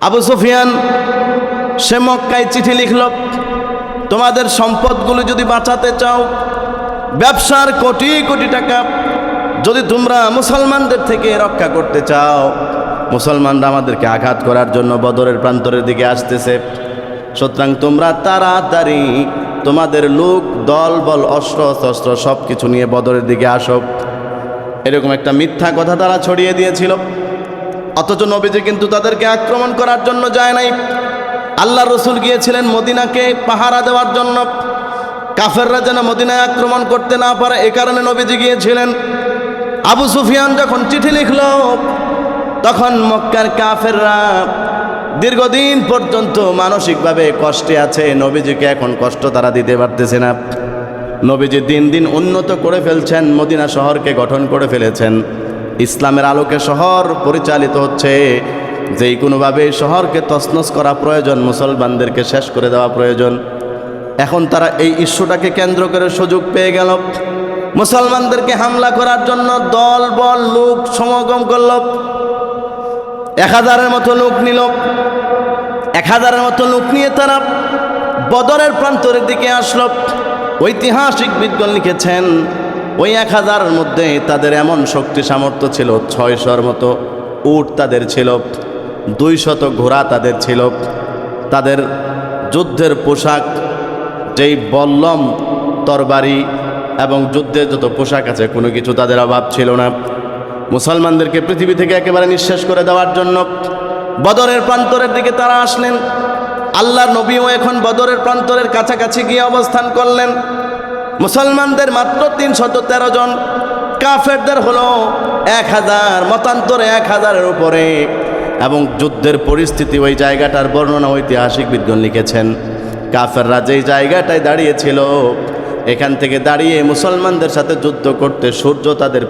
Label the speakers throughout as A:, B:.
A: আবু সুফিয়ান সে মক্কায় চিঠি লিখল, তোমাদের সম্পদগুলো যদি বাঁচাতে চাও, ব্যবসার কোটি কোটি টাকা যদি তোমরা মুসলমানদের থেকে রক্ষা করতে চাও, মুসলমানরা আমাদেরকে আঘাত করার জন্য বদরের প্রান্তরের দিকে আসতেছে, সুতরাং তোমরা তাড়াতাড়ি তোমাদের লোক দল বল অস্ত্র শস্ত্র সব কিছু নিয়ে বদরের দিকে আসো। এরকম একটা মিথ্যা কথা তারা ছড়িয়ে দিয়েছিল। অথচ নবীজি কিন্তু তাদেরকে আক্রমণ করার জন্য যায় নাই। আল্লাহ রসুল গিয়েছিলেন মদিনাকে পাহারা দেওয়ার জন্য, কাফেররা যেন মদিনায় আক্রমণ করতে না পারে, এ কারণে নবীজি গিয়েছিলেন। আবু সুফিয়ান যখন চিঠি লিখল, তখন মক্কার কাফেররা দীর্ঘদিন পর্যন্ত মানসিকভাবে কষ্টে আছে। নবীজিকে এখন কষ্ট তারা দিতে পারতেছে না। নবীজি দিন দিন উন্নত করে ফেলছেন, মদিনা শহরকে গঠন করে ফেলেছেন, ইসলামের আলোকে শহর পরিচালিত হচ্ছে। যেই কোনোভাবে শহরকে তছনছ করা প্রয়োজন, মুসলমানদেরকে শেষ করে দেওয়া প্রয়োজন। এখন তারা এই ইস্যুটাকে কেন্দ্র করে সুযোগ পেয়ে গেল, মুসলমানদেরকে হামলা করার জন্য দল বল লোক সমাগম করল। 1000-এর মতো লোক নিল। 1000-এর মতো লোক নিয়ে তারা বদরের প্রান্তরের দিকে আসলো। ঐতিহাসিক বিদ্বান লিখেছেন, ওই 1000-এর মধ্যে তাদের এমন শক্তি সামর্থ্য ছিল, 600-র মতো উট তাদের ছিল, 200 ঘোড়া তাদের ছিল। তাদের যুদ্ধের পোশাক, যেই বল্লম তরবারি এবং যুদ্ধের যত পোশাক আছে, কোনো কিছু তাদের অভাব ছিল না। মুসলমানদেরকে পৃথিবী থেকে একেবারে নিঃশেষ করে দেওয়ার জন্য বদরের প্রান্তরের দিকে তারা আসলেন। আল্লাহর নবীও এখন বদরের প্রান্তরের কাছাকাছি গিয়ে অবস্থান করলেন। মুসলমানদের মাত্র 313 জন, কাফেরদের হলো 1000, মতান্তরে 1000-এর উপরে। এবং যুদ্ধের পরিস্থিতি, ওই জায়গাটার বর্ণনা ঐতিহাসিক বিদ্বান লিখেছেন, কাফেররা যেই জায়গাটায় দাঁড়িয়েছিল, এখান থেকে দাঁড়িয়ে মুসলমানদের সাথে যুদ্ধ করতে সূর্য তাদের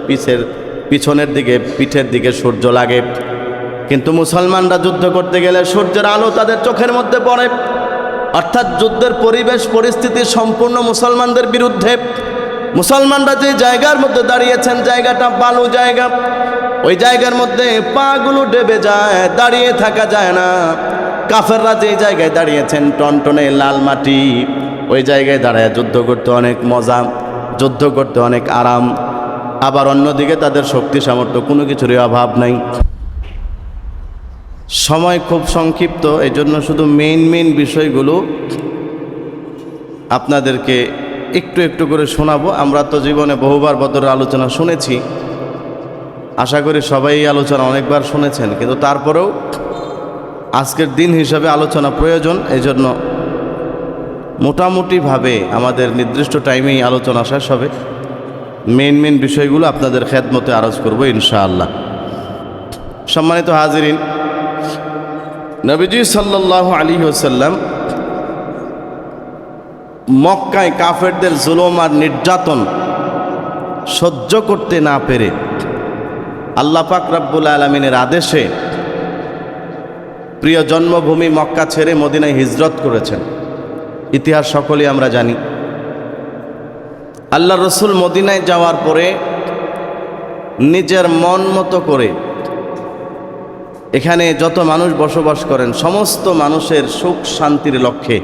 A: পিছনের দিকে, পিঠের দিকে সূর্য লাগে। কিন্তু মুসলমানরা যুদ্ধ করতে গেলে সূর্যের আলো তাদের চোখের মধ্যে পড়ে। অর্থাৎ যুদ্ধের পরিবেশ পরিস্থিতি সম্পূর্ণ মুসলমানদের বিরুদ্ধে। মুসলমানরা যে জায়গার মধ্যে দাঁড়িয়েছেন, জায়গাটা বালু জায়গা, ওই জায়গার মধ্যে পাগুলো ডেবে যায়, দাঁড়িয়ে থাকা যায় না। কাফেররা যে জায়গায় দাঁড়িয়েছেন, টনটনে লাল মাটি, ওই জায়গায় দাঁড়ায় যুদ্ধ করতে অনেক মজা, যুদ্ধ করতে অনেক আরাম। আবার অন্যদিকে তাদের শক্তি সামর্থ্য কোনো কিছুরই অভাব নাই। সময় খুব সংক্ষিপ্ত, এই জন্য শুধু মেইন বিষয়গুলো আপনাদেরকে একটু একটু করে শোনাবো। আমরা তো জীবনে বহুবার বদরের আলোচনা শুনেছি, আশা করি সবাই এই আলোচনা অনেকবার শুনেছেন, কিন্তু তারপরেও আজকের দিন হিসাবে আলোচনা প্রয়োজন। এই জন্য মোটামুটিভাবে আমাদের নির্দিষ্ট টাইমেই আলোচনা শেষ হবে। মেইন বিষয়গুলো আপনাদের খেদমতে আরজ করব ইনশাআল্লাহ। সম্মানিত হাজিরিন, নবীজি সাল্লাল্লাহু আলাইহি ওয়াসাল্লাম মক্কায় কাফেরদের জুলুম আর নির্যাতন সহ্য করতে না পেরে আল্লাহ পাক রব্বুল আলামিনের আদেশে প্রিয় জন্মভূমি মক্কা ছেড়ে মদিনায় হিজরত করেছেন। ইতিহাস সকলেই আমরা জানি। আল্লাহ রসুল মদিনায় যাওয়ার পরে নিজের মন মতো করে এখানে যত মানুষ বসবাস করেন, সমস্ত মানুষের সুখ শান্তির লক্ষ্যে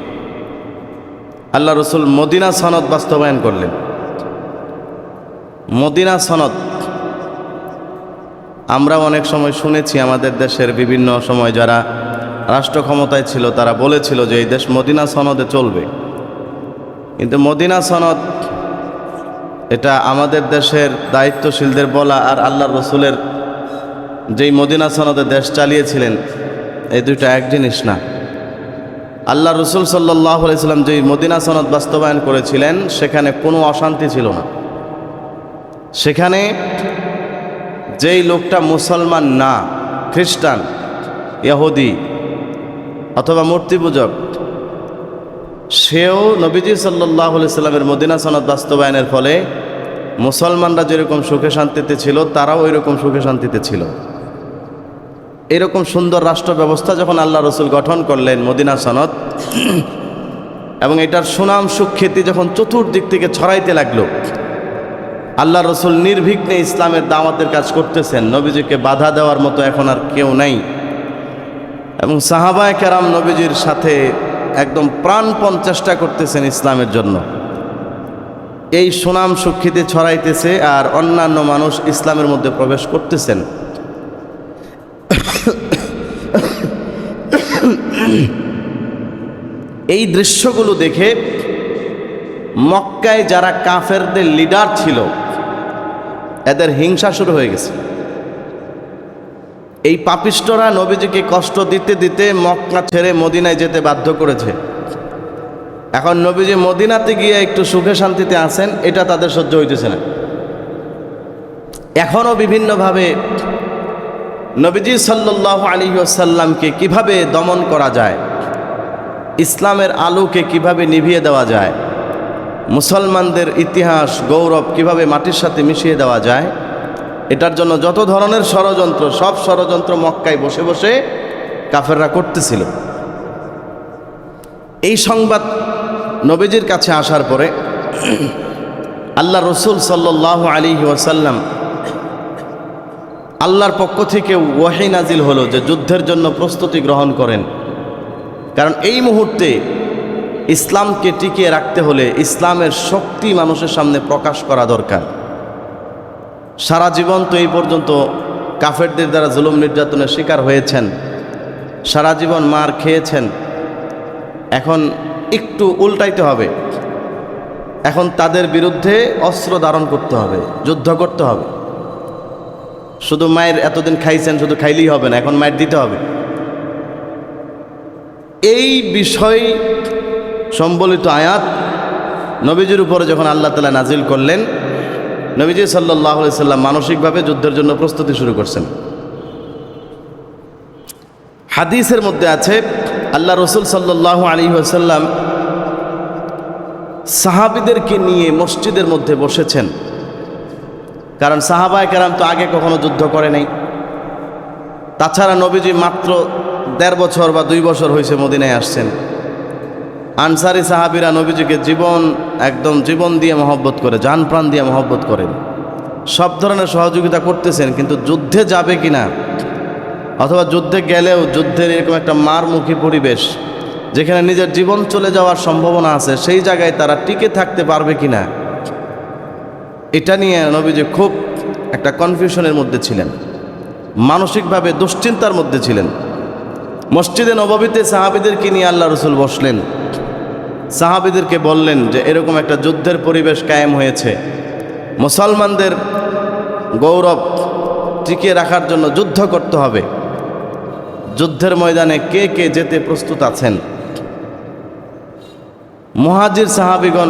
A: আল্লাহ রসুল মদিনা সনদ বাস্তবায়ন করলেন। মদিনা সনদ আমরা অনেক সময় শুনেছি, আমাদের দেশের বিভিন্ন সময় যারা রাষ্ট্র ক্ষমতায় ছিল তারা বলেছিল যে এই দেশ মদিনা সনদে চলবে। কিন্তু মদিনা সনদ এটা আমাদের দেশের দায়িত্বশীলদের বলা আর আল্লাহ রসুলের যেই মদিনা সনদে দেশ চালিয়েছিলেন, এই দুইটা এক জিনিস না। আল্লাহ রসুল সাল্লাল্লাহু আলাইহি সাল্লাম যেই মদিনা সনদ বাস্তবায়ন করেছিলেন, সেখানে কোনো অশান্তি ছিল না। সেখানে যেই লোকটা মুসলমান না, খ্রিস্টান, ইহুদি অথবা মূর্তি পূজক, সেও নবীজি সাল্লাল্লাহু আলাইহি সাল্লামের মদিনা সনদ বাস্তবায়নের ফলে মুসলমানরা যেরকম সুখে শান্তিতে ছিল, তারাও ওই রকম সুখে শান্তিতে ছিল। এরকম সুন্দর রাষ্ট্র ব্যবস্থা যখন আল্লাহ রসুল গঠন করলেন, মদিনা সনদ, এবং এটার সুনাম সুখ্যাতি যখন চতুর্দিক থেকে ছড়াইতে লাগলো, আল্লাহ রসুল নির্বিঘ্নে ইসলামের দাওয়াতের কাজ করতেছেন, নবীজিকে বাধা দেওয়ার মতো এখন আর কেউ নাই। এবং সাহাবায়ে কেরাম নবীজির সাথে একদম প্রাণপণ চেষ্টা করতেছেন ইসলামের জন্য। এই সুনাম সুখ্যাতি ছড়াইতেছে আর অন্যান্য মানুষ ইসলামের মধ্যে প্রবেশ করতেছেন। এই দৃশ্যগুলো দেখে মক্কায় যারা কাফেরদের লিডার ছিল এদের হিংসা শুরু হয়ে গেছে। এই পাপিষ্টরা নবীজিকে কষ্ট দিতে দিতে মক্কা ছেড়ে মদিনায় যেতে বাধ্য করেছে। এখন নবীজি মদিনাতে গিয়ে একটু সুখে শান্তিতে আছেন, এটা তাদের সহ্য হইতেছে না। এখনও বিভিন্নভাবে নবীজি সাল্লাল্লাহু আলাইহি ওয়াসাল্লামকে কিভাবে দমন করা যায়, ইসলামের আলোকে কিভাবে নিভিয়ে দেওয়া যায়, মুসলমানদের ইতিহাস গৌরব কিভাবে মাটির সাথে মিশিয়ে দেওয়া যায়, এটার জন্য যত ধরনের ষড়যন্ত্র, সব ষড়যন্ত্র মক্কায় বসে বসে কাফেররা করতেছিল। এই সংবাদ নবীজির কাছে আসার পরে আল্লাহ রসুল সাল্লাল্লাহু আলাইহি ওয়াসাল্লাম আল্লাহর পক্ষ থেকে ওয়াহী নাজিল হলো যে যুদ্ধের জন্য প্রস্তুতি গ্রহণ করেন। কারণ এই মুহূর্তে ইসলামকে টিকিয়ে রাখতে হলে ইসলামের শক্তি মানুষের সামনে প্রকাশ করা দরকার। সারা জীবন তো এই পর্যন্ত কাফেরদের দ্বারা জুলুম নির্যাতনের শিকার হয়েছেন, সারা জীবন মার খেয়েছেন। এখন একটু উল্টাইতে হবে, এখন তাদের বিরুদ্ধে অস্ত্র ধারণ করতে হবে, যুদ্ধ করতে হবে। শুধু মায়ের এতদিন খাইছেন, শুধু খাইলেই হবে না, এখন মায়ের দিতে হবে। এই বিষয় সম্বলিত আয়াত নবীজির উপরে যখন আল্লাহ তাআলা নাজিল করলেন, নবীজি সাল্লাল্লাহু আলাইহি সাল্লাম মানসিকভাবে যুদ্ধের জন্য প্রস্তুতি শুরু করছেন। হাদিসের মধ্যে আছে আল্লাহ রসুল সাল্লাল্লাহু আলাইহি ওয়াসাল্লাম সাহাবীদেরকে নিয়ে মসজিদের মধ্যে বসেছেন। কারণ সাহাবায়ে কেরাম তো আগে কখনো যুদ্ধ করে নাই। তাছাড়া নবীজি মাত্র ১.৫ বছর বা ২ বছর হয়েছে মদিনায় আসছেন। আনসারি সাহাবীরা নবীজিকে একদম জীবন দিয়ে মহব্বত করে, জান প্রাণ দিয়ে মহব্বত করেন, সব ধরনের সহযোগিতা করতেছেন। কিন্তু যুদ্ধে যাবে কিনা, অথবা যুদ্ধে গেলেও যুদ্ধের এরকম একটা মারমুখী পরিবেশ যেখানে নিজের জীবন চলে যাওয়ার সম্ভাবনা আছে, সেই জায়গায় তারা টিকে থাকতে পারবে কিনা, এটা নিয়ে নবীজি খুব একটা কনফিউশনের মধ্যে ছিলেন, মানসিকভাবে দুশ্চিন্তার মধ্যে ছিলেন। মসজিদে নববীতে সাহাবীদেরকে নিয়ে আল্লাহ রসুল বসলেন, সাহাবীদেরকে বললেন যে এরকম একটা যুদ্ধের পরিবেশ কায়েম হয়েছে, মুসলমানদের গৌরব টিকিয়ে রাখার জন্য যুদ্ধ করতে হবে। যুদ্ধের ময়দানে কে কে যেতে প্রস্তুত আছেন? মুহাজির সাহাবীগণ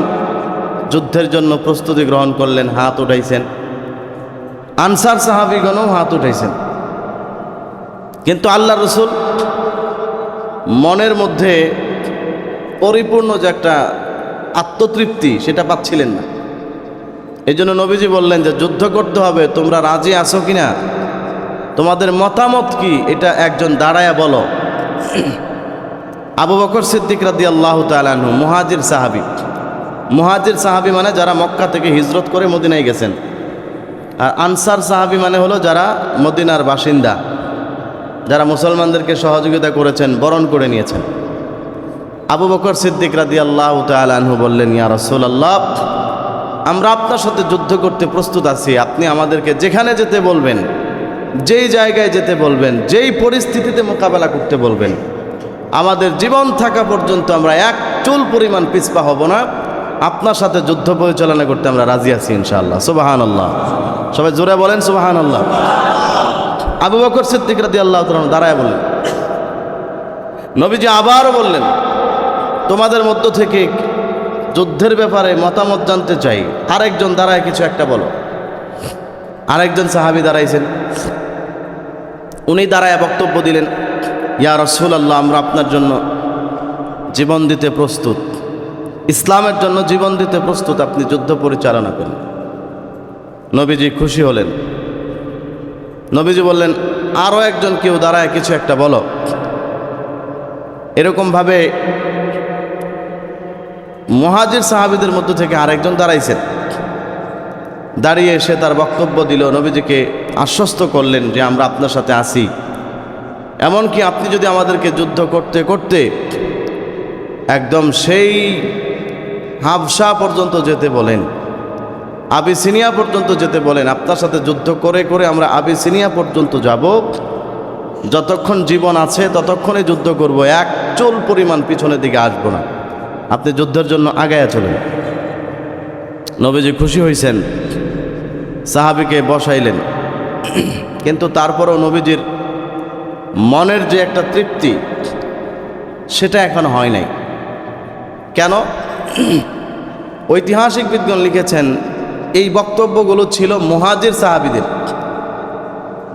A: যুদ্ধের জন্য প্রস্তুতি গ্রহণ করলেন, হাত উঠাইছেন। আনসার সাহাবীগণও হাত উঠাইছেন। কিন্তু আল্লাহ রসুল মনের মধ্যে পরিপূর্ণ যে একটা আত্মতৃপ্তি, সেটা পাচ্ছিলেন না। এই জন্য নবীজি বললেন যে যুদ্ধ করতে হবে, তোমরা রাজি আছো কিনা, তোমাদের মতামত কি, এটা একজন দাঁড়ায়া বলো। আবু বকর সিদ্দিক রাদিয়াল্লাহু তাআলা আনহু মুহাজির সাহাবী। মুহাজির সাহাবী মানে যারা মক্কা থেকে হিজরত করে মদিনায় গেছেন, আর আনসার সাহাবী মানে হলো যারা মদিনার বাসিন্দা, যারা মুসলমানদেরকে সহযোগিতা করেছেন, বরণ করে নিয়েছেন। আবু বকর সিদ্দিক রাদিয়াল্লাহু তাআলা আনহু বললেন, ইয়া রাসূলুল্লাহ, আমরা আপনার সাথে যুদ্ধ করতে প্রস্তুত আছি, আপনি আমাদেরকে যেখানে যেতে বলবেন, যেই জায়গায় যেতে বলবেন, যেই পরিস্থিতিতে মোকাবেলা করতে বলবেন, আমাদের জীবন থাকা পর্যন্ত আমরা এক চুল পরিমাণ পিছপা হব না, আপনার সাথে যুদ্ধ পরিচালনা করতে আমরা রাজি আছি ইনশাআল্লাহ। সুবহানাল্লাহ, সবাই জোরে বলেন সুবহানাল্লাহ। আবু বকর সিদ্দিক রাদিয়াল্লাহু তাআলা দাঁড়ায় বললেন। নবীজি আবারও বললেন, তোমাদের মধ্য থেকে যুদ্ধের ব্যাপারে মতামত জানতে চাই, আরেকজন দাঁড়ায় কিছু একটা বলো। আরেকজন সাহাবী দাঁড়াইছেন, উনি দাঁড়ায় বক্তব্য দিলেন, ইয়া রাসূলুল্লাহ, আমরা আপনার জন্য জীবন দিতে প্রস্তুত, ইসলামের জন্য জীবন দিতে প্রস্তুত, আপনি যুদ্ধ পরিচালনা করেন। নবীজি খুশি হলেন। নবীজি বললেন, আরও একজন কেউ দাঁড়ায় কিছু একটা বলো। এরকমভাবে মুহাজির সাহাবীদের মধ্য থেকে আরেকজন দাঁড়াইছেন। দাঁড়িয়ে এসে তার বক্তব্য দিল, নবীজিকে আশ্বস্ত করলেন যে আমরা আপনার সাথে আছি, এমনকি আপনি যদি আমাদেরকে যুদ্ধ করতে করতে একদম সেই হাবশা পর্যন্ত যেতে বলেন, আবিসিনিয়া পর্যন্ত যেতে বলেন, আপনার সাথে যুদ্ধ করে করে আমরা আবিসিনিয়া পর্যন্ত যাব, যতক্ষণ জীবন আছে ততক্ষণে যুদ্ধ করব, এক চুল পরিমাণ পিছনের দিকে আসব না, আপনি যুদ্ধের জন্য আগায়া চলেন। নবীজি খুশি হয়েছেন, সাহাবীকে বসাইলেন। কিন্তু তারপরেও নবীজির মনের যে একটা তৃপ্তি সেটা এখন হয় নাই। কেন? ঐতিহাসিকবিদগণ লিখেছেন এই বক্তব্যগুলো ছিল মুহাজির সাহাবীদের,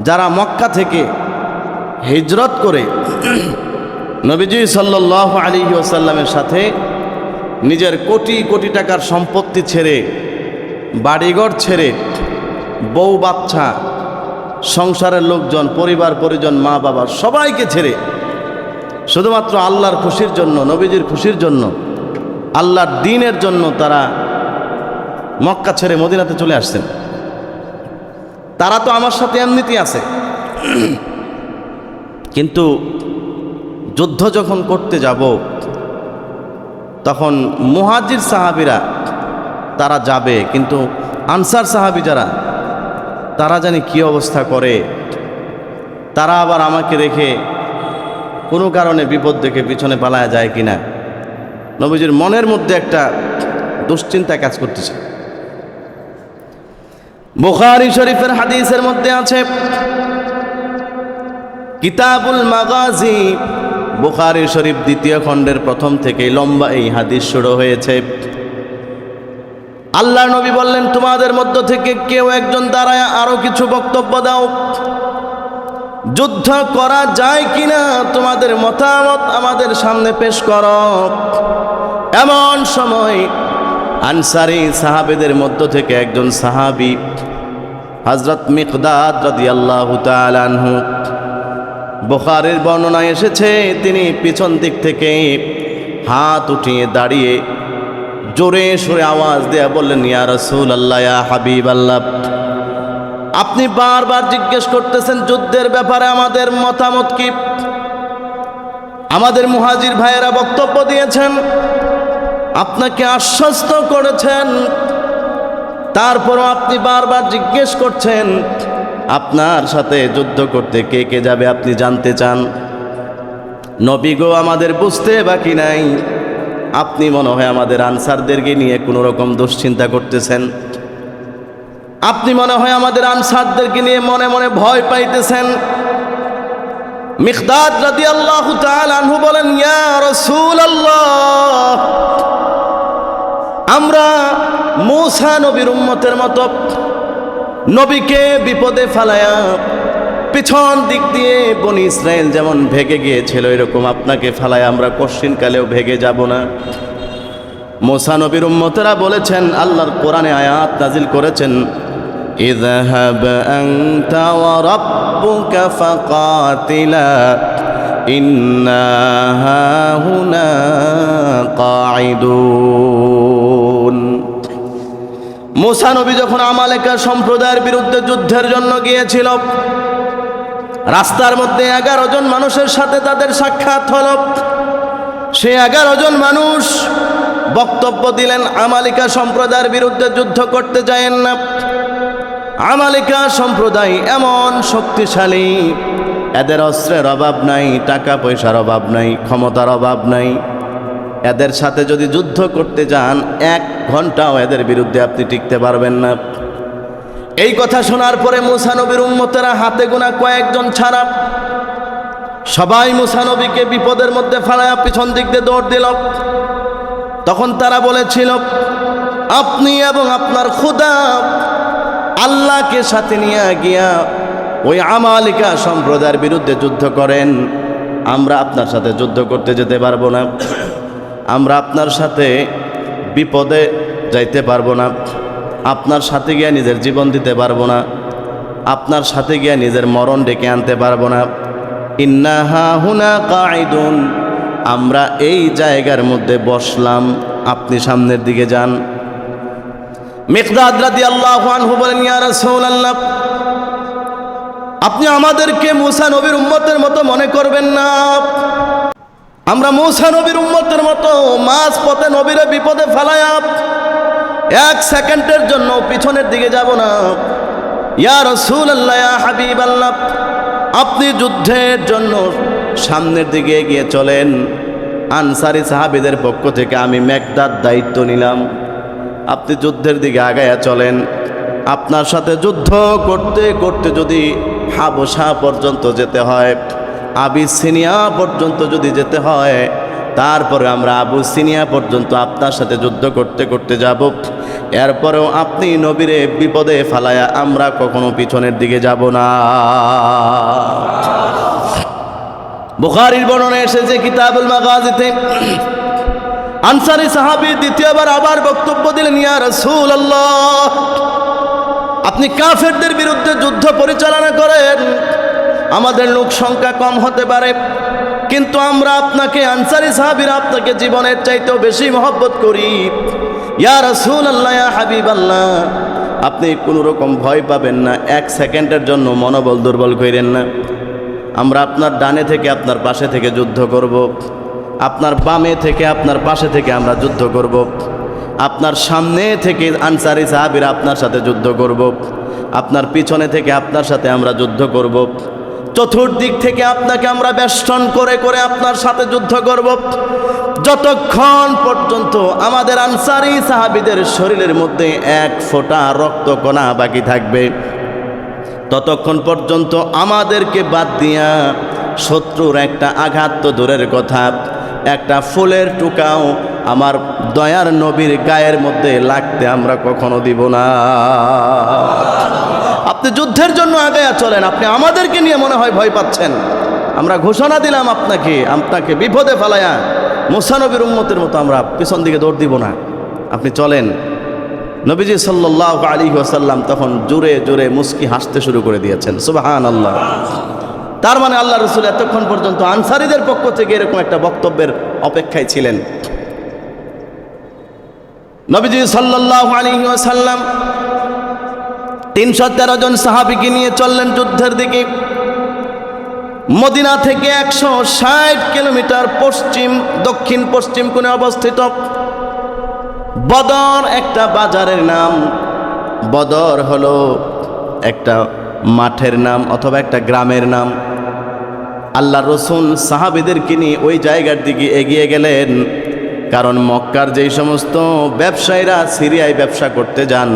A: যারা মক্কা থেকে হিজরত করে নবীজি সাল্লাল্লাহু আলাইহি ওয়াসাল্লামের সাথে নিজের কোটি কোটি টাকার সম্পত্তি ছেড়ে, বাড়িঘর ছেড়ে, বউ বাচ্চা, সংসারের লোকজন, পরিবার পরিজন, মা বাবা সবাইকে ছেড়ে শুধুমাত্র আল্লাহর খুশির জন্য, নবীজির খুশির জন্য, আল্লাহর দ্বীনের জন্য তারা মক্কা ছেড়ে মদিনাতে চলে আসছেন। তারা তো আমার সাথে এমনিতেই আছে, কিন্তু যুদ্ধ যখন করতে যাব তখন মুহাজির সাহাবীরা তারা যাবে, কিন্তু আনসার সাহাবী যারা, তারা জানি কি অবস্থা করে, তারা আবার আমাকে রেখে কোনো কারণে বিপদ দেখে পিছনে পালায়া যায় কিনা। নবীজির মনের মধ্যে একটা দুশ্চিন্তা কাজ করতেছে। বুখারী শরীফের হাদিসের মধ্যে আছে, কিতাবুল মাগাজি, বুখারী শরীফ 2য় খণ্ডের প্রথম থেকেই লম্বা এই হাদিস শুরু হয়েছে। আল্লাহর নবী বললেন, তোমাদের মধ্য থেকে কেউ একজন দাঁড়ায় আরো কিছু বক্তব্য দাও, যুদ্ধ করা যায় কিনা তোমাদের মতামত আমাদের সামনে পেশ করো। এমন সময় আনসারী সাহাবেদের মধ্য থেকে একজন সাহাবী হযরত মিকদাদ রাদিয়াল্লাহু তাআলা আনহু, বুখারীর বর্ণনায় এসেছে, তিনি পিছন দিক থেকে হাত উঠিয়ে দাঁড়িয়ে জোরে সোরে আওয়াজ দিয়ে বললেন, ইয়া রাসূলুল্লাহ, ইয়া হাবিবাল্লাহ, আপনি বারবার জিজ্ঞেস করতেছেন যুদ্ধের ব্যাপারে আমাদের মতামত কি। আমাদের মুহাজির ভাইয়েরা বক্তব্য দিয়েছেন, আপনাকে আশ্বস্ত করেছেন, তারপরও আপনি বারবার জিজ্ঞেস করছেন আপনার সাথে যুদ্ধ করতে কে কে যাবে, আপনি জানতে চান। নবী গো, আমাদের বুঝতে বাকি নাই, আপনি মনে হয় আমাদের আনসারদেরকে নিয়ে কোনো রকম দুশ্চিন্তা করতেছেন, আপনি মনে হয় আমাদের আনসারদেরকে নিয়ে মনে মনে ভয় পাইতেছেন। মিকদাদ রাদিয়াল্লাহু তাআলা আনহু বলেন, ইয়া রাসূলুল্লাহ, আমরা মূসা নবীর উম্মতের মতো নবীকে বিপদে ফেলায়া পিছন দিক দিয়ে বনি ইসরায়েল যেমন ভেগে গিয়েছিল, এরকম আপনাকে ফেলায় আমরা কশ্চিনকালেও ভেগে যাব না। মূসা নবীর উম্মতেরা বলেছেন, আল্লাহর কোরআনে আয়াত নাজিল করেছেন, ইযহাব আনতা ওয়া রাব্বুকা ফাকাতিলা ইন্না হাহুনা কাঈদুন। মূসা নবী যখন আমালেকা সম্প্রদায়ের বিরুদ্ধে যুদ্ধের জন্য গিয়েছিল, রাস্তার মধ্যে 11 জন মানুষের সাথে তাদের সাক্ষাৎ হল। সে 11 জন মানুষ বক্তব্য দিলেন, আমালিকা সম্প্রদায়ের বিরুদ্ধে যুদ্ধ করতে যায়েন না। আমালিকা সম্প্রদায় এমন শক্তিশালী, এদের অস্ত্রের অভাব নাই, টাকা পয়সার অভাব নাই, ক্ষমতার অভাব নাই। এদের সাথে যদি যুদ্ধ করতে যান 1 ঘন্টাও এদের বিরুদ্ধে আপনি টিকতে পারবেন না। এই কথা শোনার পরে মূসা নবীর উম্মতেরা হাতে গোনা কয়েকজন ছাড়া সবাই মূসা নবীকে বিপদের মধ্যে ফেলায়া পিছন দিক দিয়ে দৌড় দিল। তখন তারা বলেছিল, আপনি এবং আপনার খোদা আল্লাহকে সাথে নিয়ে গিয়া ওই আমালিকা সম্প্রদায়ের বিরুদ্ধে যুদ্ধ করেন, আমরা আপনার সাথে যুদ্ধ করতে যেতে পারবো না, আমরা আপনার সাথে বিপদে যাইতে পারবো না, আপনার সাথে গিয়া নিজের জীবন দিতে পারবো না, আপনার সাথে গিয়া নিজের মরণ ডেকে আনতে পারবো না। ইন্না হাহুনা কাঈদুন, আমরা এই জায়গার মধ্যে বসলাম, আপনি সামনের দিকে যান। মিকদাদ রাদিয়াল্লাহু আনহু বলেন, ইয়া রাসূলুল্লাহ, আপনি আমাদেরকে মূসা নবীর উম্মতের মতো মনে করবেন না। আমরা মূসা নবীর উম্মতের মতো মাঝ পথে নবীরে বিপদে ফেলায়া 1 সেকেন্ডের জন্য পিছনের দিকে যাব না। ইয়া রাসূলুল্লাহ, ইয়া হাবিবাল্লাহ, আপনি যুদ্ধের জন্য সামনের দিকে এগিয়ে চলেন। আনসারী সাহাবীদের পক্ষ থেকে আমি মেকদাদ দায়িত্ব নিলাম, আপনি যুদ্ধের দিকে আগায়া চলেন। আপনার সাথে যুদ্ধ করতে করতে যদি হাবশা পর্যন্ত যেতে হয়, আবিসিনিয়া পর্যন্ত যদি যেতে হয়, তারপরে আমরা আবিসিনিয়া পর্যন্ত আপনার সাথে যুদ্ধ করতে করতে যাব। এরপরেও আপনি নবীরে বিপদে ফালায়া আমরা কখনো পিছনের দিকে যাব না। বুখারীর বর্ণনা এসেছে কিতাবুল মাগাজিতে, আনসারী সাহাবী দ্বিতীয়বার আবার বক্তব্য দিলেন, ইয়া রাসূলুল্লাহ, আপনি কাফেরদের বিরুদ্ধে যুদ্ধ পরিচালনা করেন, আমাদের লোক সংখ্যা কম হতে পারে, কিন্তু আমরা আপনাকে, আনসারী সাহাবীরা আপনাকে জীবনের চাইতেও বেশি মহব্বত করি। ইয়া রাসূলুল্লাহ, ইয়া হাবিবাল্লাহ, আপনি কোনো রকম ভয় পাবেন না, 1 সেকেন্ডের জন্য মনোবল দুর্বল করেন না। আমরা আপনার ডানে থেকে আপনার পাশে থেকে যুদ্ধ করব, আপনার বামে থেকে আপনার পাশে থেকে আমরা যুদ্ধ করব, আপনার সামনে থেকে আনসারী সাহাবীরা আপনার সাথে যুদ্ধ করব, আপনার পিছনে থেকে আপনার সাথে আমরা যুদ্ধ করব, চতুর্দিক থেকে আপনাকে আমরা বেষ্টন করে করে আপনার সাথে যুদ্ধ করব, যতক্ষণ পর্যন্ত আমাদের আনসারী সাহাবীদের শরীরের মধ্যে 1 ফোঁটা রক্তকণা বাকি থাকবে, ততক্ষণ পর্যন্ত আমাদেরকে বাদ দিয়া শত্রুর একটা আঘাত তো দূরের কথা, একটা ফুলের টুকাও আমার দয়ার নবীর গায়ের মধ্যে লাগতে আমরা কখনো দিব না। আপনি যুদ্ধের জন্য আগে চলেন, আপনি আমাদেরকে নিয়ে মনে হয় ভয় পাচ্ছেন। আমরা ঘোষণা দিলাম আপনাকে বিপদে ফেলায়া মূসা নবীর উম্মতের মতো আমরা পিছন দিকে দৌড় দিব না, আপনি চলেন। নবীজি সাল্লাল্লাহু আলাইহি ওয়াসাল্লাম তখন জোরে জোরে মুস্কি হাসতে শুরু করে দিয়েছেন, সুবহানাল্লাহ। তার মানে আল্লাহ রাসূল এতক্ষণ পর্যন্ত আনসারীদের পক্ষ থেকে এরকম একটা বক্তব্যের অপেক্ষায় ছিলেন। নবীজি সাল্লাল্লাহু আলাইহি ওয়াসাল্লাম 313 জন সাহাবীকে নিয়ে চললেন যুদ্ধের দিকে। মদিনা থেকে 160 কিলোমিটার দক্ষিণ পশ্চিম কোণে অবস্থিত বদর একটা বাজারের নাম। বদর হলো একটা মাঠের নাম অথবা একটা গ্রামের নাম। আল্লাহ রসুল সাহাবীদেরকে নিয়ে ওই জায়গার দিকে এগিয়ে গেলেন, কারণ মক্কার যেই সমস্ত ব্যবসায়ীরা সিরিয়ায় ব্যবসা করতে যান,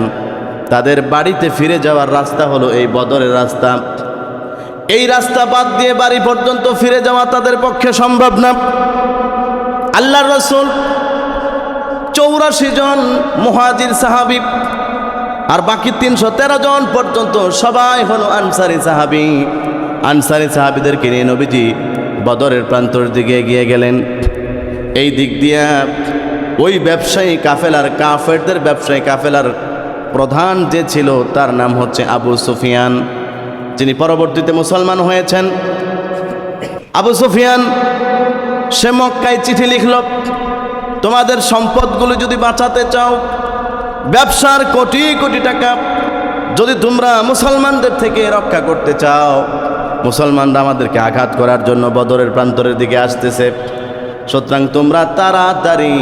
A: তাদের বাড়িতে ফিরে যাওয়ার রাস্তা হলো এই বদরের রাস্তা। এই রাস্তা বাদ দিয়ে বাড়ি পর্যন্ত ফিরে যাওয়া তাদের পক্ষে সম্ভব না। আল্লাহ রসুল 84 জন মুহাজির সাহাবী আর বাকি 313 জন পর্যন্ত সবাই হলো আনসারী সাহাবী। আনসারী সাহাবীদেরকে নিয়ে নবীজি বদরের প্রান্তর দিকে এগিয়ে গেলেন। এই দিক দিয়ে ওই ব্যবসায়ী কাফেলার, কাফেরদের ব্যবসায়ী কাফেলার প্রধান যে ছিল তার নাম হচ্ছে আবু সুফিয়ান, যিনি পরবর্তীতে মুসলমান হয়েছেন। আবু সুফিয়ান সে মক্কায় চিঠি লিখল, তোমাদের সম্পদগুলো যদি বাঁচাতে চাও, ব্যবসার কোটি কোটি টাকা যদি তোমরা মুসলমানদের থেকে রক্ষা করতে চাও, মুসলমানরা আমাদেরকে আঘাত করার জন্য বদরের প্রান্তরের দিকে আসতেছে, সুতরাং তোমরা তাড়াতাড়ি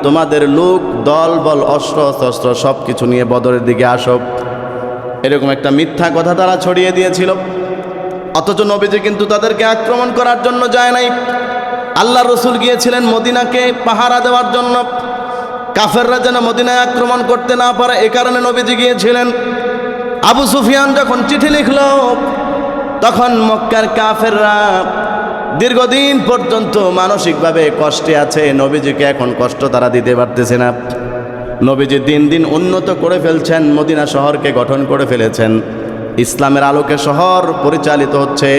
A: তোমাদের লোক, দল বল, অস্ত্র শস্ত্র সব কিছু নিয়ে বদরের দিকে আসো। এরকম একটা মিথ্যা কথা তারা ছড়িয়ে দিয়েছিল। অথচ নবীজি কিন্তু তাদেরকে আক্রমণ করার জন্য যায় নাই। আল্লাহ রসুল গিয়েছিলেন মদিনাকে পাহারা দেওয়ার জন্য, কাফেররা যেন মদিনায় আক্রমণ করতে না পারে, এ কারণে নবীজি গিয়েছিলেন। আবু সুফিয়ান যখন চিঠি লিখল, তখন মক্কার কাফেররা দীর্ঘদিন পর্যন্ত মানসিকভাবে কষ্টে আছে। নবীজিকে এখন কষ্ট তারা দিতে পারতেছে না। নবীজি দিন দিন উন্নত করে ফেলছেন, মদিনা শহরকে গঠন করে ফেলেছেন, ইসলামের আলোকে শহর পরিচালিত হচ্ছে।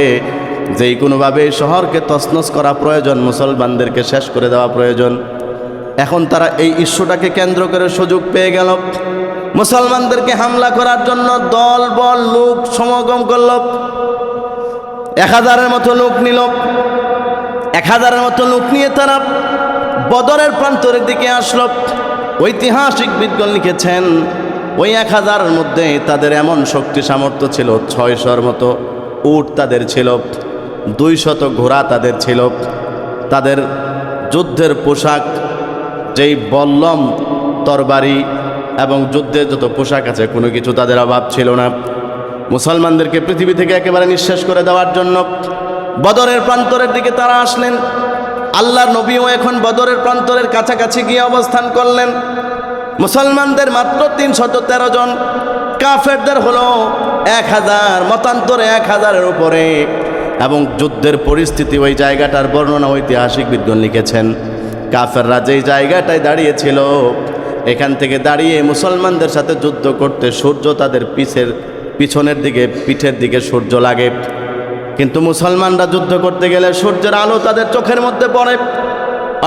A: যেই কোনোভাবে শহরকে তছনছ করা প্রয়োজন, মুসলমানদেরকে শেষ করে দেওয়া প্রয়োজন। এখন তারা এই ইস্যুটাকে কেন্দ্র করে সুযোগ পেয়ে গেল, মুসলমানদেরকে হামলা করার জন্য দল বল লোক সমাগম করল। 1000-এর মতো লোক নিল। 1000-এর মতো লোক নিয়ে তারা বদরের প্রান্তরের দিকে আসলো। ঐতিহাসিক বিদগণ লিখেছেন, ওই 1000-এর মধ্যে তাদের এমন শক্তি সামর্থ্য ছিল 600-র মতো। উট তাদের ছিল, 200 ঘোড়া তাদের ছিল। তাদের যুদ্ধের পোশাক, যেই বল্লম, তরবারি এবং যুদ্ধের যত পোশাক আছে কোনো কিছু তাদের অভাব ছিল না। মুসলমানদেরকে পৃথিবী থেকে একেবারে নিঃশেষ করে দেওয়ার জন্য বদরের প্রান্তরের দিকে তারা আসলেন। আল্লাহর নবীও এখন বদরের প্রান্তরের কাছাকাছি গিয়ে অবস্থান করলেন। মুসলমানদের মাত্র 313 জন, কাফেরদের হলো 1000, মতান্তরে 1000-এর উপরে। এবং যুদ্ধের পরিস্থিতি, ওই জায়গাটার বর্ণনা ঐতিহাসিকবিদগণ লিখেছেন। কাফেররা যেই জায়গাটায় দাঁড়িয়েছিল, এখান থেকে দাঁড়িয়ে মুসলমানদের সাথে যুদ্ধ করতে সূর্য তাদের পিছনের দিকে, পিঠের দিকে সূর্য লাগে। কিন্তু মুসলমানরা যুদ্ধ করতে গেলে সূর্যের আলো তাদের চোখের মধ্যে পড়ে।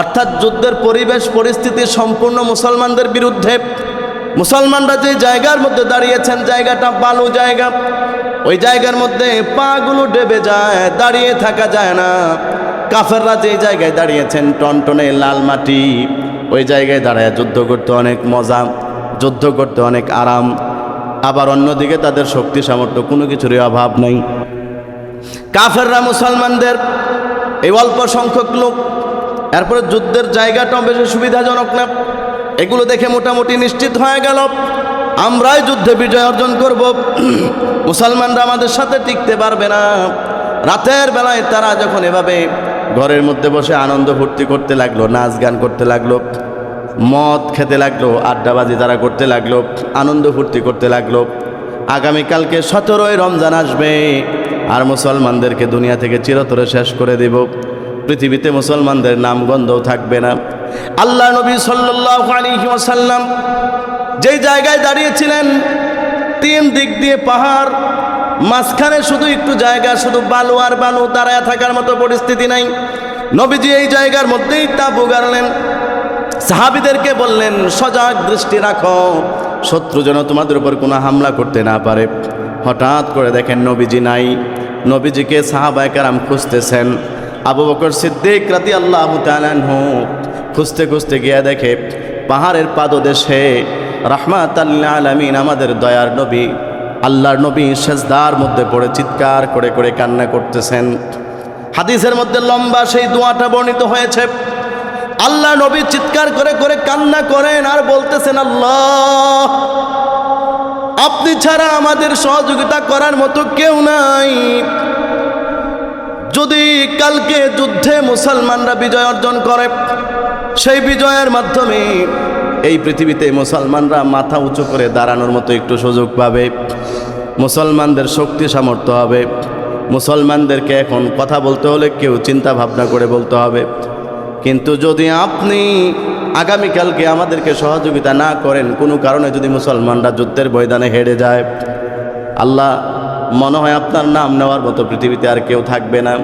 A: অর্থাৎ যুদ্ধের পরিবেশ পরিস্থিতি সম্পূর্ণ মুসলমানদের বিরুদ্ধে। মুসলমানরা যে জায়গার মধ্যে দাঁড়িয়েছেন, জায়গাটা বালু জায়গা, ওই জায়গার মধ্যে পাগুলো ডেবে যায়, দাঁড়িয়ে থাকা যায় না। কাফেররা যে জায়গায় দাঁড়িয়েছেন, টনটনে লাল মাটি, ওই জায়গায় দাঁড়ায় যুদ্ধ করতে অনেক মজা, যুদ্ধ করতে অনেক আরাম। আবার অন্যদিকে তাদের শক্তি সামর্থ্য কোনো কিছুরই অভাব নেই। কাফেররা মুসলমানদের এই অল্প সংখ্যক লোক, এরপরে যুদ্ধের জায়গাটাও বেশি সুবিধাজনক না। এগুলো দেখে মোটামুটি নিশ্চিত হয়ে গেল আমরাই যুদ্ধে বিজয় অর্জন করব, মুসলমানরা আমাদের সাথে টিকতে পারবে না। রাতের বেলায় তারা যখন এভাবে ঘরের মধ্যে বসে আনন্দ ফুর্তি করতে লাগলো, নাচ গান করতে লাগলো, মদ খেতে লাগলো, আড্ডাবাজি তারা করতে লাগলো, আনন্দ ফুর্তি করতে লাগলো। আগামীকালকে 17ই রমজান আসবে, আর মুসলমানদেরকে দুনিয়া থেকে চিরতরে শেষ করে দেব। পৃথিবীতে মুসলমানদের নামগন্ধও থাকবে না। আল্লাহ নবী সাল্লাল্লাহু আলাইহি ওয়াসাল্লাম যেই জায়গায় দাঁড়িয়েছিলেন, 3 দিক দিয়ে পাহাড়, মাঝখানে শুধু একটু জায়গা, শুধু বালু আর বালু, দাঁড়ায় থাকার মতো পরিস্থিতি নাই। নবীজি এই জায়গার মধ্যেই তাঁবু গাড়লেন। সাহাবীদেরকে বললেন, সজাগ দৃষ্টি রাখো, শত্রু যেন তোমাদের উপর কোনো হামলা করতে না পারে। হঠাৎ করে দেখেন নবীজি নাই। নবীজিকে সাহাবায়ে কেরাম খুঁজতেছেন। আবু বকর সিদ্দিক রাদিয়াল্লাহু তাআলা আনহু খুঁজতে খুঁজতে গিয়ে দেখে পাহাড়ের পাদদেশে রাহমাতাল লিল আলামিন আমাদের দয়ার নবী, আল্লাহর নবী সেজদার মধ্যে পড়ে চিৎকার করে করে কান্না করতেছেন। হাদিসের মধ্যে লম্বা সেই দোয়াটা বর্ণিত হয়েছে। আল্লাহ নবী চিৎকার করে করে কান্না করেন আর বলতেছেন, আল্লাহ, আপনি ছাড়া আমাদের সহযোগিতা করার মতো কেউ নাই। যদি কালকে যুদ্ধে মুসলমানরা বিজয় অর্জন করে, সেই বিজয়ের মাধ্যমে এই পৃথিবীতে মুসলমানরা মাথা উঁচু করে দাঁড়ানোর মতো একটু সুযোগ পাবে, মুসলমানদের শক্তি সামর্থ্য হবে। মুসলমানদেরকে এখন কথা বলতে হলে কেউ চিন্তা ভাবনা করে বলতে হবে। কিন্তু যদি আপনি আগামীকালকে আমাদেরকে সহযোগিতা না করেন, কোনো কারণে যদি মুসলমানরা যুদ্ধের ময়দানে হেরে যায়, আল্লাহ, মনে হয় আপনার নাম নেওয়ার মতো পৃথিবীতে আর কেউ থাকবে না।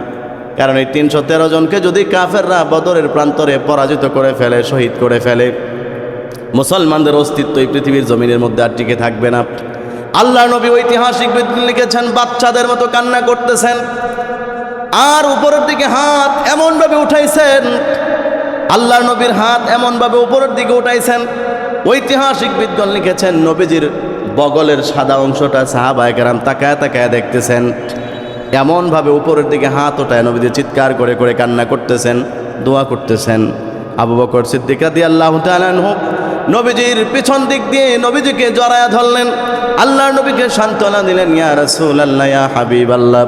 A: কারণ এই 313 জনকে যদি কাফেররা বদরের প্রান্তরে পরাজিত করে ফেলে, শহীদ করে ফেলে, মুসলমানদের অস্তিত্ব এই পৃথিবীর জমিনের মধ্যে আর টিকে থাকবে না। আল্লাহ নবী ঐতিহাসিক লিখেছেন, বাচ্চাদের মতো কান্না করতেছেন আর উপরের দিকে হাত এমনভাবে উঠাইছেন, আল্লাহর নবীর হাত এমনভাবে উপরের দিকে উঠাইছেন। ঐতিহাসিক বিদ্বান লিখেছেন, নবীজির বগলের সাদা অংশটা সাহাবায়ে কেরাম তাকায় তাকায় দেখতেছেন। এমনভাবে উপরের দিকে হাত ওঠায় নবীজি চিৎকার করে করে কান্না করতেছেন, দোয়া করতেছেন। আবু বকর সিদ্দিক রাদিয়াল্লাহু তাআলা আনহু নবীজির পিছন দিক দিয়ে নবীজিকে জড়ায়া ধরলেন, আল্লাহর নবীকে সান্ত্বনা দিলেন, ইয়া রাসূলুল্লাহ, ইয়া হাবিবাল্লাহ,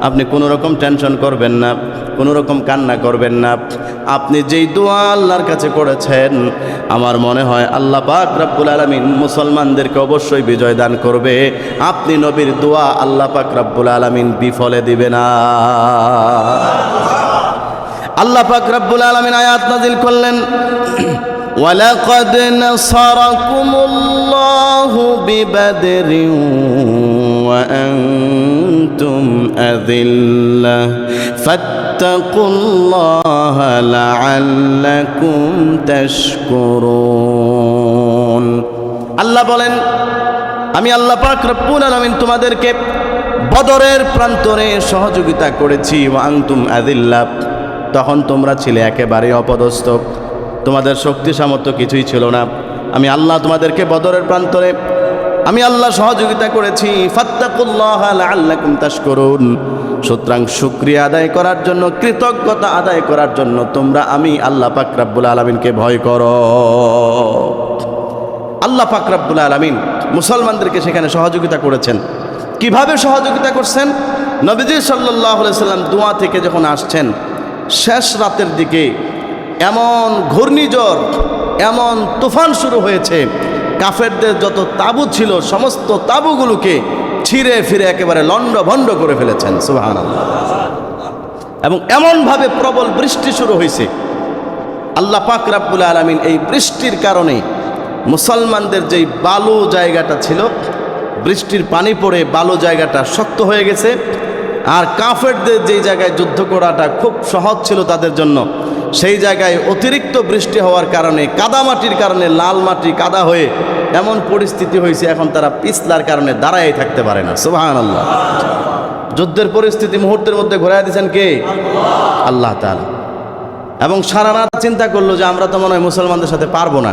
A: আপনি কোনো রকম টেনশন করবেন না, কোনো রকম কান্না করবেন না। আপনি যেই দোয়া আল্লাহর কাছে করেছেন, আমার মনে হয় আল্লাহ পাক রব্বুল আলামিন মুসলমানদেরকে অবশ্যই বিজয় দান করবে। আপনি নবীর দোয়া আল্লাহ পাক রব্বুল আলামিন বিফলে দিবে না। আল্লাহ পাক রব্বুল আলামিন আয়াত নাজিল করলেন, ওয়ালাকাদ নাসারাকুমুল্লাহু বিবাদরিন ওয়া আনতুম আযিল্লাহ ফাত্তাকুল্লাহা লাআল্লাকুম তাশকুরুন। আল্লাহ বলেন, আমি আল্লাহ পাক রব্বুল আলামিন তোমাদেরকে বদরের প্রান্তরে সহযোগিতা করেছি। ওয়া আনতুম আযিল্লাহ, তখন তোমরা ছিলে একেবারে অপদস্থ, তোমাদের শক্তি সামর্থ্য কিছুই ছিল না। আমি আল্লাহ তোমাদেরকে বদরের প্রান্তরে আমি আল্লাহ সহযোগিতা করেছি। ফাত্তাকুল্লাহ লাআল্লাকুম তাশকুরুন। সুতরাং শুকরিয়া আদায় করার জন্য, কৃতজ্ঞতা আদায় করার জন্য তোমরা আমি আল্লাহ পাক রব্বুল আলামিনকে ভয় করো। আল্লাহ পাক রব্বুল আলামিন মুসলমানদেরকে সেখানে সহযোগিতা করেছেন। কিভাবে সহযোগিতা করছেন? নবীজি সাল্লাল্লাহু আলাইহি সাল্লাম দোয়া থেকে যখন আসছেন, শেষ রাতের দিকে এমন ঘূর্ণিঝড়, এমন তুফান শুরু হয়েছে, কাফেরদের যত তাঁবু ছিল সমস্ত তাঁবুগুলোকে ছিঁড়ে ফিরে একেবারে লণ্ডভণ্ড করে ফেলেছেন। সুবহানাল্লাহ। এবং এমনভাবে প্রবল বৃষ্টি শুরু হয়েছে, আল্লাহ পাক রব্বুল আলামিন এই বৃষ্টির কারণে মুসলমানদের যেই বালু জায়গাটা ছিল, বৃষ্টির পানি পড়ে বালু জায়গাটা শক্ত হয়ে গেছে। আর কাফেরদের যেই জায়গায় যুদ্ধ করাটা খুব সহজ ছিল তাদের জন্য, সেই জায়গায় অতিরিক্ত বৃষ্টি হওয়ার কারণে, কাদামাটির কারণে, লাল মাটি কাদা হয়ে এমন পরিস্থিতি হয়েছে, এখন তারা পিছলার কারণে দাঁড়াই থাকতে পারে না। সুবহানাল্লাহ। যুদ্ধের পরিস্থিতি মুহূর্তের মধ্যে ঘোরায় দিয়েছেন কে? আল্লাহ তাআলা। এবং সারা রাত চিন্তা করলো যে আমরা তো মনে হয় মুসলমানদের সাথে পারবো না।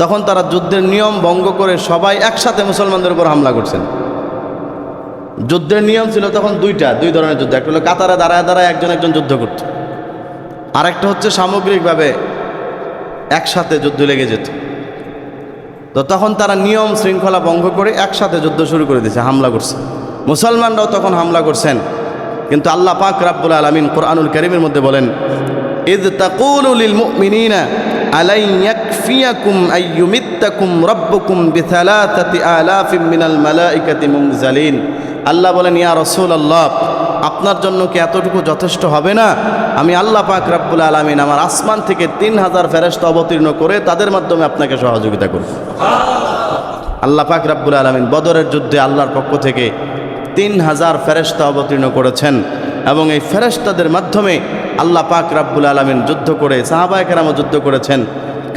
A: তখন তারা যুদ্ধের নিয়ম ভঙ্গ করে সবাই একসাথে মুসলমানদের উপর হামলা করছেন। যুদ্ধের নিয়ম ছিল তখন দুই ধরনের যুদ্ধ। একটা হলো কাতারে দাঁড়ায় দাঁড়ায় একজন যুদ্ধ করত, আরেকটা হচ্ছে সামগ্রিকভাবে একসাথে যুদ্ধ লেগে যেত। তো তখন তারা নিয়ম শৃঙ্খলা ভঙ্গ করে একসাথে যুদ্ধ শুরু করে দিয়েছে, হামলা করছে। মুসলমানরাও তখন হামলা করছেন। কিন্তু আল্লাহ পাক রব্বুল আলামিন কোরআনুল কারীমের মধ্যে বলেন, ইয তাকুলু লিল মুমিনিনা আলাই ইয়াকফিয়াকুম আইয়ুমিত্তাকুম রাব্বুকুম বিসালাসাতি আলাফিম মিনাল মালাইকাতি মুনজালিন। আল্লাহ বলেন, ইয়া রাসূলুল্লাহ, আপনার জন্য কি এতটুকু যথেষ্ট হবে না? আমি আল্লাহ পাক রব্বুল আলামিন আমার আসমান থেকে 3000 ফেরেশতা অবতীর্ণ করে তাদের মাধ্যমে আপনাকে সহযোগিতা করব। আল্লাহ পাক রব্বুল আলামিন বদরের যুদ্ধে আল্লাহর পক্ষ থেকে 3000 ফেরেশতা অবতীর্ণ করেছেন। এবং এই ফেরেশতাদের মাধ্যমে আল্লাহ পাক রব্বুল আলামিন যুদ্ধ করে, সাহাবায়ে কেরামও যুদ্ধ করেছেন।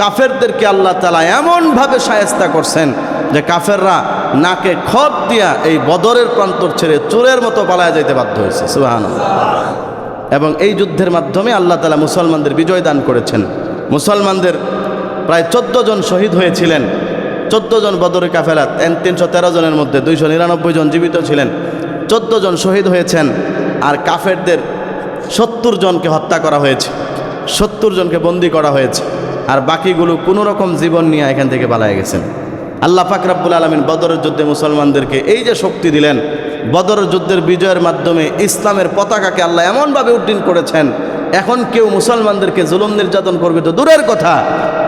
A: কাফেরদেরকে আল্লাহ তাআলা এমনভাবে শায়েস্তা করছেন যে কাফেররা নাকে খত দিয়া এই বদরের প্রান্তর ছেড়ে চোরের মতো পালায় যাইতে বাধ্য হয়েছে। সুবহানাল্লাহ। এবং এই যুদ্ধের মাধ্যমে আল্লাহ তাআলা মুসলমানদের বিজয় দান করেছেন। মুসলমানদের প্রায় 14 জন শহীদ হয়েছিলেন। 14 জন বদরের কাফেলা, 313 জনের মধ্যে 299 জন জীবিত ছিলেন, 14 জন শহীদ হয়েছেন। আর কাফেরদের 70 জনকে হত্যা করা হয়েছে, 70 জনকে বন্দী করা হয়েছে। আর বাকিগুলো কোনো রকম জীবন নিয়ে এখান থেকে পালায় গেছেন। আল্লাহ পাক রব্বুল আলামিন বদরের যুদ্ধে মুসলমানদেরকে এই যে শক্তি দিলেন, বদরের যুদ্ধের বিজয়ের মাধ্যমে ইসলামের পতাকাকে আল্লাহ এমনভাবে উড্ডীন করেছেন, এখন কেউ মুসলমানদেরকে জুলুম নির্যাতন করবে তো দূরের কথা,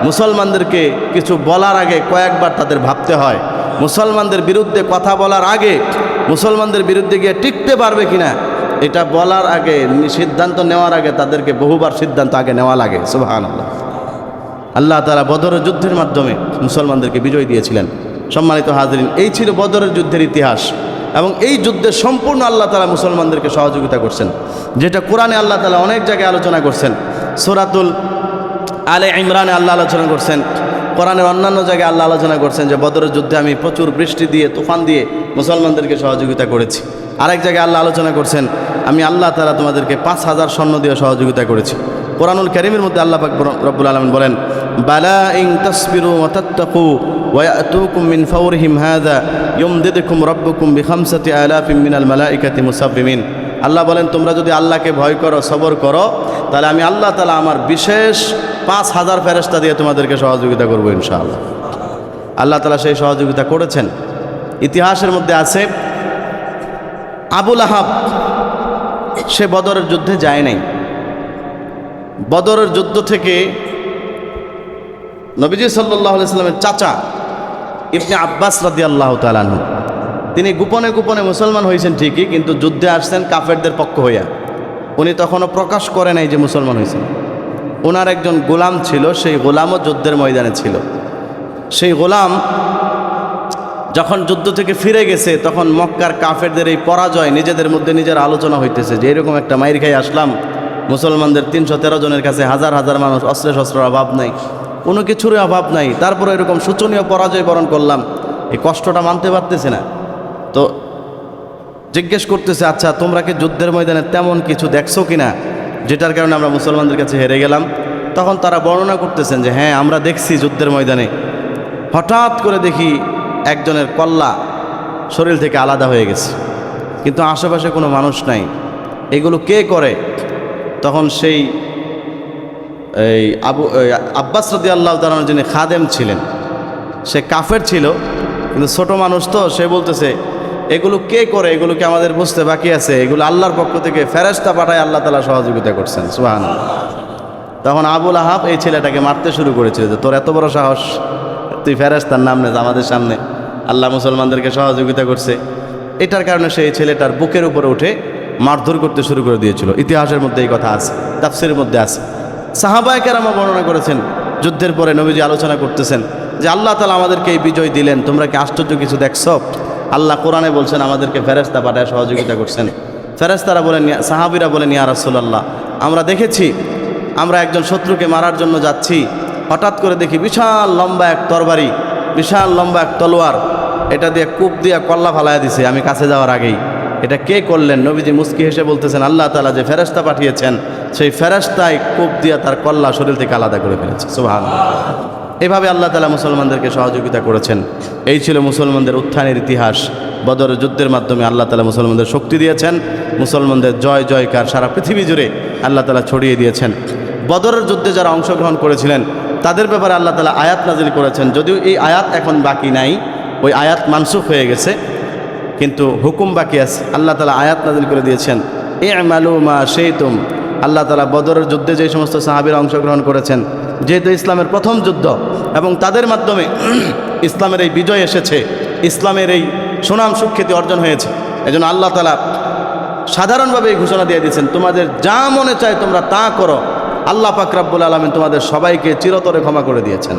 A: মুসলমানদেরকে কিছু বলার আগে কয়েকবার তাদের ভাবতে হয়। মুসলমানদের বিরুদ্ধে কথা বলার আগে, মুসলমানদের বিরুদ্ধে গিয়ে টিকতে পারবে কিনা এটা বলার আগে, সিদ্ধান্ত নেওয়ার আগে তাদেরকে বহুবার সিদ্ধান্ত আগে নেওয়া লাগে। সুবহানাল্লাহ। আল্লাহ তাআলা বদরের যুদ্ধের মাধ্যমে মুসলমানদেরকে বিজয় দিয়েছিলেন। সম্মানিত হাজরিন, এই ছিল বদরের যুদ্ধের ইতিহাস। এবং এই যুদ্ধে সম্পূর্ণ আল্লাহ তাআলা মুসলমানদেরকে সহযোগিতা করছেন, যেটা কোরআনে আল্লাহ তাআলা অনেক জায়গায় আলোচনা করছেন। সূরাতুল আলে ইমরানে আল্লাহ আলোচনা করছেন, কোরআনের অন্যান্য জায়গায় আল্লাহ আলোচনা করছেন যে বদরের যুদ্ধে আমি প্রচুর বৃষ্টি দিয়ে, তুফান দিয়ে মুসলমানদেরকে সহযোগিতা করেছি। আরেক জায়গায় আল্লাহ আলোচনা করছেন, আমি আল্লাহ তাআলা তোমাদেরকে 5000 সৈন্য দিয়ে সহযোগিতা করেছি। কোরআনুল কারীমের মধ্যে আল্লাহ পাক রব্বুল আলামিন বলেন, বালা ইন তাসবিরু ওয়া তাত্তাকু ওয়া ইয়াতুকুম মিন ফাওরিহিম হাযা ইউমদিদকুম রাব্বুকুম বিখামসাতি আলাফিম মিনাল মালাইকাতি মুসাব্বিমিন। আল্লাহ বলেন, তোমরা যদি আল্লাহকে ভয় করো, সবর করো, তাহলে আমি আল্লাহ তাআলা আমার বিশেষ 5000 ফেরেশতা দিয়ে তোমাদেরকে সহযোগিতা করবো ইনশাআল্লাহ। আল্লাহ তাআলা সেই সহযোগিতা করেছেন। ইতিহাসের মধ্যে আছে আবু লাহাব, সে বদরের যুদ্ধে যায় নাই। বদরের যুদ্ধ থেকে নবীজি সাল্লাল্লাহু আলাইহি সাল্লামের চাচা ইবনে আব্বাস রাদিয়াল্লাহু তাআলা আনহু, তিনি গোপনে গোপনে মুসলমান হয়েছেন ঠিকই, কিন্তু যুদ্ধে আসছেন কাফেরদের পক্ষ হইয়া। উনি তখনও প্রকাশ করে নাই যে মুসলমান হয়েছেন। ওনার একজন গোলাম ছিল, সেই গোলামও যুদ্ধের ময়দানে ছিল। সেই গোলাম যখন যুদ্ধ থেকে ফিরে গেছে, তখন মক্কার কাফেরদের এই পরাজয় নিজেদের মধ্যে নিজের আলোচনা হইতেছে যে এরকম একটা মাইর খাই আসলাম, মুসলমানদের 313 জনের কাছে হাজার হাজার মানুষ, অস্ত্রে শস্ত্রের অভাব নাই, কোনো কিছুর অভাব নাই, তারপরে এরকম শোচনীয় পরাজয় বরণ করলাম, এই কষ্টটা মানতে পারতেছে না। তো জিজ্ঞেস করতেছে, আচ্ছা তোমরা কি যুদ্ধের ময়দানে তেমন কিছু দেখছো কিনা যেটার কারণে আমরা মুসলমানদের কাছে হেরে গেলাম? তখন তারা বর্ণনা করতেছেন যে হ্যাঁ, আমরা দেখছি যুদ্ধের ময়দানে হঠাৎ করে দেখি একজনের কল্লা শরীর থেকে আলাদা হয়ে গেছে, কিন্তু আশেপাশে কোনো মানুষ নাই। এগুলো কে করে? তখন সেই আব্বাস রাদিয়াল্লাহু তাআলা যিনি খাদেম ছিলেন, সে কাফের ছিল, কিন্তু ছোট মানুষ তো, সে বলতেছে এগুলো কে করে? এগুলোকে আমাদের বুঝতে বাকি আছে। এগুলো আল্লাহর পক্ষ থেকে ফেরেশতা পাঠায় আল্লাহ তাআলা সহযোগিতা করছেন। সুবহানাল্লাহ। তখন আবুল আহাব এই ছেলেটাকে মারতে শুরু করেছিল যে তোর এত বড় সাহস, তুই ফেরেশতার নাম নেস আমাদের সামনে। আল্লাহ মুসলমানদেরকে সহযোগিতা করছে। এটার কারণে সেই ছেলেটার বুকের উপরে উঠে মারধর করতে শুরু করে দিয়েছিল। ইতিহাসের মধ্যে এই কথা আছে, তাফসীরের মধ্যে আছে। সাহাবায়ে কেরাম বর্ণনা করেছেন, যুদ্ধের পরে নবীজি আলোচনা করতেছেন যে আল্লাহ তাআলা আমাদেরকে এই বিজয় দিলেন, তোমরা কি আশ্চর্য কিছু দেখছো? আল্লাহ কোরআনে বলছেন আমাদেরকে ফেরেশতা পাঠায় সহযোগিতা করছেন। ফেরেশতারা বলেন, সাহাবীরা বলেন, ইয়া রাসূলুল্লাহ, আমরা দেখেছি আমরা একজন শত্রুকে মারার জন্য যাচ্ছি, হঠাৎ করে দেখি বিশাল লম্বা এক তরবারি, বিশাল লম্বা এক তলোয়ার, এটা দিয়ে কূপ দিয়ে কল্লা ফালাইয়া দিছে আমি কাছে যাওয়ার আগেই। এটা কে করলেন? নবীজি মুস্কি হেসে বলতেছেন, আল্লাহ তাআলা যে ফেরেশতা পাঠিয়েছেন, সেই ফেরেশতাই কূপ দিয়ে তার কল্লা শরীর থেকে আলাদা করে ফেলেছে। সুবহানাল্লাহ। এভাবে আল্লাহ তাআলা মুসলমানদেরকে সহযোগিতা করেছেন। এই ছিল মুসলমানদের উত্থানের ইতিহাস। বদর যুদ্ধের মাধ্যমে আল্লাহ তাআলা মুসলমানদের শক্তি দিয়েছেন, মুসলমানদের জয় জয়কার সারা পৃথিবী জুড়ে আল্লাহ তাআলা ছড়িয়ে দিয়েছেন। বদরের যুদ্ধে যারা অংশগ্রহণ করেছিলেন তাদের ব্যাপারে আল্লাহ তাআলা আয়াত নাজিল করেছেন। যদিও এই আয়াত এখন বাকি নাই, ওই আয়াত মানসুখ হয়ে গেছে, কিন্তু হুকুম বাকি আছে। আল্লাহ তাআলা আয়াত নাজিল করে দিয়েছেন, ই'মালু মা শি'তুম। আল্লাহ তাআলা বদরের যুদ্ধে যে সমস্ত সাহাবীরা অংশগ্রহণ করেছেন, যেহেতু ইসলামের প্রথম যুদ্ধ এবং তাদের মাধ্যমে ইসলামের এই বিজয় এসেছে, ইসলামের এই সুনাম সুখ্যাতি অর্জন হয়েছে, এজন্য আল্লাহ তাআলা সাধারণভাবে এই ঘোষণা দিয়ে দিয়েছেন, তোমাদের যা মনে চায় তোমরা তা করো। আল্লাহ পাক রব্বুল আলামিন তোমাদের সবাইকে চিরতরে ক্ষমা করে দিয়েছেন।